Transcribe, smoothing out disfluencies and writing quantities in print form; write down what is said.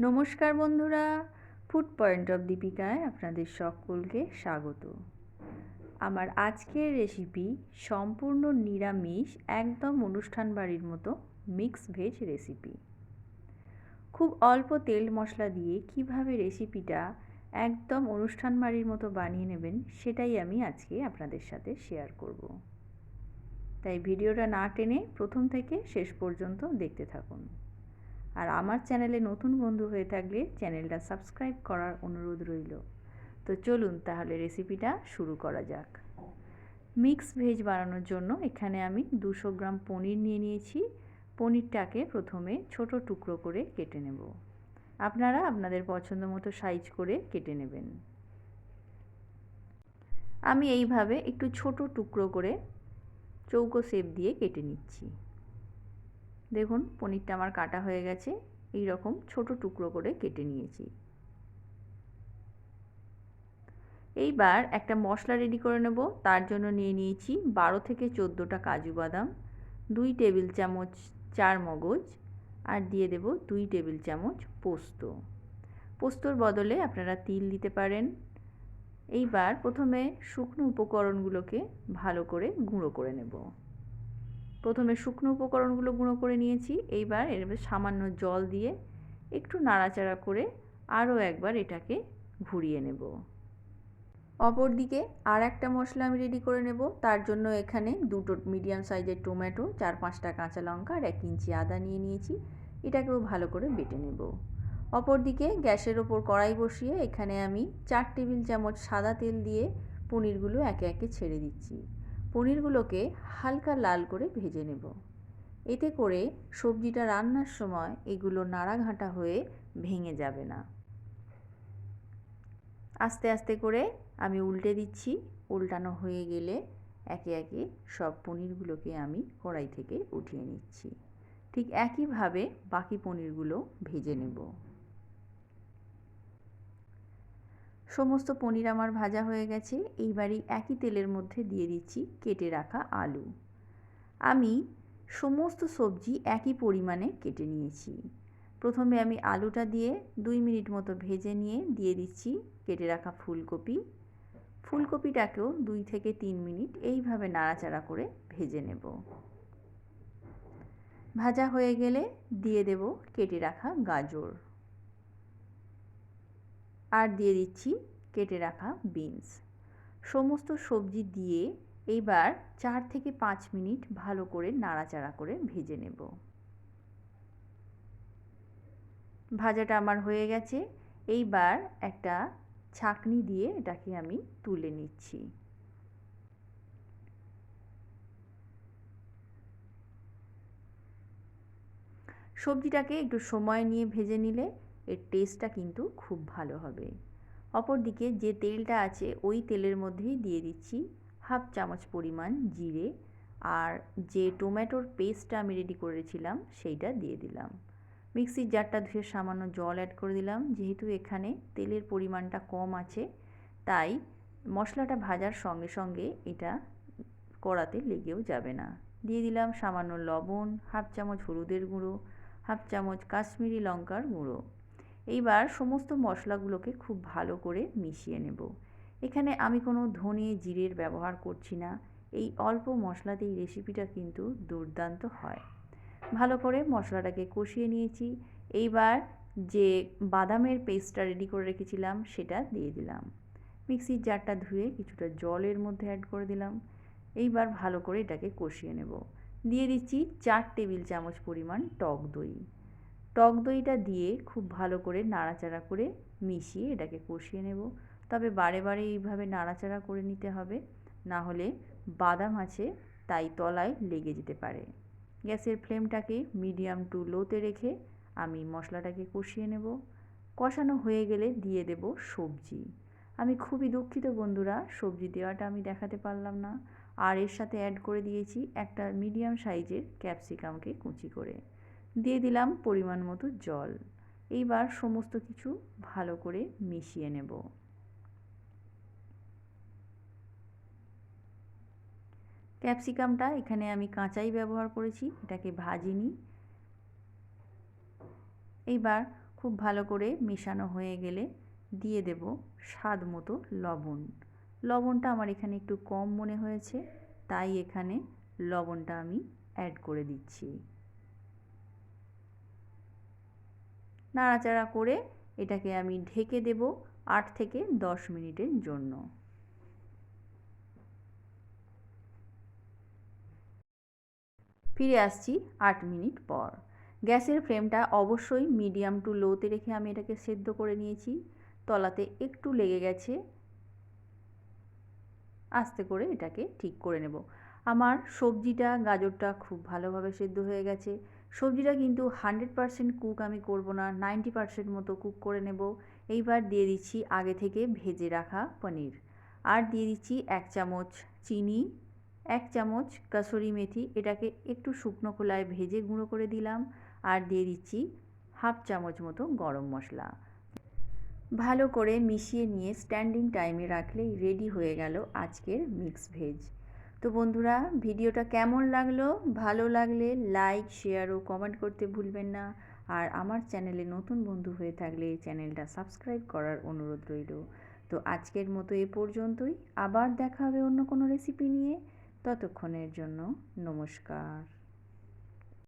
নমস্কার বন্ধুরা, food point of দীপিকায় আপনাদের সকলকে স্বাগত। আমার আজকের রেসিপি সম্পূর্ণ নিরামিষ, একদম অনুষ্ঠান বাড়ির মতো মিক্স ভেজ রেসিপি। খুব অল্প তেল মশলা দিয়ে কিভাবে রেসিপিটা একদম অনুষ্ঠান বাড়ির মতো বানিয়ে নেবেন সেটাই আমি আজকে আপনাদের সাথে শেয়ার করব। তাই ভিডিওটা না টেনে প্রথম থেকে শেষ পর্যন্ত দেখতে থাকুন। আর আমার চ্যানেলে নতুন বন্ধু হয়ে থাকলে চ্যানেলটা সাবস্ক্রাইব করার অনুরোধ রইল। তো চলুন তাহলে রেসিপিটা শুরু করা যাক। মিক্স ভেজ বানানোর জন্য এখানে আমি 200 গ্রাম পনির নিয়ে নিয়েছি। পনিরটাকে প্রথমে ছোট টুকরো করে কেটে নেব। আপনারা আপনাদের পছন্দ মতো সাইজ করে কেটে নেবেন। আমি এইভাবে একটু ছোট টুকরো করে চৌকো শেপ দিয়ে কেটে নিচ্ছি। দেখুন পনিরটা আমার কাটা হয়ে গেছে, এই রকম ছোট টুকরো করে কেটে নিয়েছি। এইবার একটা মশলা রেডি করে নেব। তার জন্য নিয়ে নিয়েছি 12 থেকে 14টা কাজু বাদাম, 2 টেবিল চামচ চার মগজ, আর দিয়ে দেব 2 টেবিল চামচ পোস্ত। পোস্তর বদলে আপনারা তিল দিতে পারেন। এইবার প্রথমে শুকনো উপকরণগুলোকে ভালো করে গুঁড়ো করে নেব। প্রথমে শুকনো উপকরণগুলো গুঁড়ো করে নিয়েছি। এইবার এর সামান্য জল দিয়ে একটু নাড়াচাড়া করে আরও একবার এটাকে ঘুরিয়ে নেব। অপর দিকে আর একটা মশলা আমি রেডি করে নেব। তার জন্য এখানে দুটো মিডিয়াম সাইজের টমেটো, 4-5টা কাঁচা লঙ্কা আর 1 ইঞ্চি আদা নিয়ে নিয়েছি। এটাকেও ভালো করে বেটে নেব। অপর দিকে গ্যাসের ওপর কড়াই বসিয়ে এখানে আমি 4 টেবিল চামচ সাদা তেল দিয়ে পনিরগুলো একে একে ছেড়ে দিচ্ছি। পনিরগুলোকে হালকা লাল করে ভেজে নেব। এতে করে সবজিটা রান্নার সময় এগুলো নাড়াঘাঁটা হয়ে ভেঙে যাবে না। আস্তে আস্তে করে আমি উল্টে দিচ্ছি। উল্টানো হয়ে গেলে একে একে সব পনিরগুলোকে আমি কড়াই থেকে উঠিয়ে নিচ্ছি। ঠিক একইভাবে বাকি পনিরগুলো ভেজে নেব। সমস্ত পনির আমার ভাজা হয়ে গেছে। এইবারই একই তেলের মধ্যে দিয়ে দিচ্ছি কেটে রাখা আলু। আমি সমস্ত সবজি একই পরিমাণে কেটে নিয়েছি। প্রথমে আমি আলুটা দিয়ে 2 মিনিট মতো ভেজে নিয়ে দিয়ে দিচ্ছি কেটে রাখা ফুলকপি। ফুলকপিটাকেও 2 থেকে 3 মিনিট এইভাবে নাড়াচাড়া করে ভেজে নেব। ভাজা হয়ে গেলে দিয়ে দেব কেটে রাখা গাজর, আর দিয়ে দিচ্ছি কেটে রাখা বিনস। সমস্ত সবজি দিয়ে এইবার 4 থেকে 5 মিনিট ভালো করে নাড়াচাড়া করে ভেজে নেব। ভাজাটা আমার হয়ে গেছে। এইবার একটা ছাঁকনি দিয়ে এটাকে আমি তুলে নিচ্ছি। সবজিটাকে একটু সময় নিয়ে ভেজে নিলে এর টেস্টটা কিন্তু খুব ভালো হবে। অপরদিকে যে তেলটা আছে ওই তেলের মধ্যেই দিয়ে দিচ্ছি হাফ চামচ পরিমাণ জিরে, আর যে টমেটোর পেস্টটা আমি রেডি করেছিলাম সেইটা দিয়ে দিলাম। মিক্সির জারটা ধুয়ে সামান্য জল অ্যাড করে দিলাম। যেহেতু এখানে তেলের পরিমাণটা কম আছে তাই মশলাটা ভাজার সঙ্গে সঙ্গে এটা কড়াতে লেগেও যাবে না। দিয়ে দিলাম সামান্য লবণ, হাফ চামচ হলুদের গুঁড়ো, হাফ চামচ কাশ্মীরি লঙ্কার গুঁড়ো। এইবার সমস্ত মশলাগুলোকে খুব ভালো করে মিশিয়ে নেব। এখানে আমি কোনো ধনে জিরের ব্যবহার করছি না। এই অল্প মশলাতেই রেসিপিটা কিন্তু দুর্দান্ত হয়। ভালো করে মশলাটাকে কষিয়ে নিয়েছি। এইবার যে বাদামের পেস্টটা রেডি করে রেখেছিলাম সেটা দিয়ে দিলাম। মিক্সির জারটা ধুয়ে কিছুটা জলের মধ্যে অ্যাড করে দিলাম। এইবার ভালো করে এটাকে কষিয়ে নেব। দিয়ে দিচ্ছি 4 টেবিল চামচ পরিমাণ টক দই। টক দইটা দিয়ে খুব ভালো করে নাড়াচাড়া করে মিশিয়ে এটাকে কষিয়ে নেব। তবে বারে বারে এইভাবে নাড়াচাড়া করে নিতে হবে, না হলে বাদাম আছে তাই তলায় লেগে যেতে পারে। গ্যাসের ফ্লেমটাকে মিডিয়াম টু লোতে রেখে আমি মশলাটাকে কষিয়ে নেব। কষানো হয়ে গেলে দিয়ে দেব সবজি। আমি খুবই দুঃখিত বন্ধুরা, সবজি দেওয়াটা আমি দেখাতে পারলাম না। আর এর সাথে অ্যাড করে দিয়েছি একটা মিডিয়াম সাইজের ক্যাপসিকামকে কুচি করে। দিয়ে দিলাম পরিমাণ মতো জল। এইবার সমস্ত কিছু ভালো করে মিশিয়ে নেব। ক্যাপসিকামটা এখানে আমি কাঁচাই ব্যবহার করেছি, এটাকে ভাজিনি। এইবার খুব ভালো করে মেশানো হয়ে গেলে দিয়ে দেব স্বাদ মতো লবণ। লবণটা আমার এখানে একটু কম মনে হয়েছে, তাই এখানে লবণটা আমি অ্যাড করে দিচ্ছি। নাড়াচাড়া করে এটাকে আমি ঢেকে দেব 8 থেকে 10 মিনিটের জন্য। ফিরে আসছি 8 মিনিট পর। গ্যাসের ফ্লেমটা অবশ্যই মিডিয়াম টু লোতে রেখে আমি এটাকে সেদ্ধ করে নিয়েছি। তলাতে একটু লেগে গেছে, আস্তে করে এটাকে ঠিক করে নেব। আমার সবজিটা গাজরটা খুব ভালোভাবে সেদ্ধ হয়ে গেছে। সবজিটা কিন্তু 100% কুক আমি করব না, 90% মতো কুক করে নেব। এইবার দিয়ে দিচ্ছি আগে থেকে ভেজে রাখা পনির, আর দিয়ে দিচ্ছি 1 চামচ চিনি, 1 চামচ কাসুরি মেথি, এটাকে একটু শুকনো খোলায় ভেজে গুঁড়ো করে দিলাম, আর দিয়ে দিচ্ছি হাফ চামচ মতো গরম মশলা। ভালো করে মিশিয়ে নিয়ে স্ট্যান্ডিং টাইমে রাখলেই রেডি হয়ে গেল আজকের মিক্স ভেজ। তো বন্ধুরা, ভিডিওটা কেমন লাগলো? ভালো লাগলে লাইক, শেয়ার ও কমেন্ট করতে ভুলবেন না। আর আমার চ্যানেলে নতুন বন্ধু হয়ে থাকলে চ্যানেলটা সাবস্ক্রাইব করার অনুরোধ রইল। তো আজকের মতো এ পর্যন্তই। আবার দেখা হবে অন্য কোনো রেসিপি নিয়ে। ততক্ষণের জন্য নমস্কার।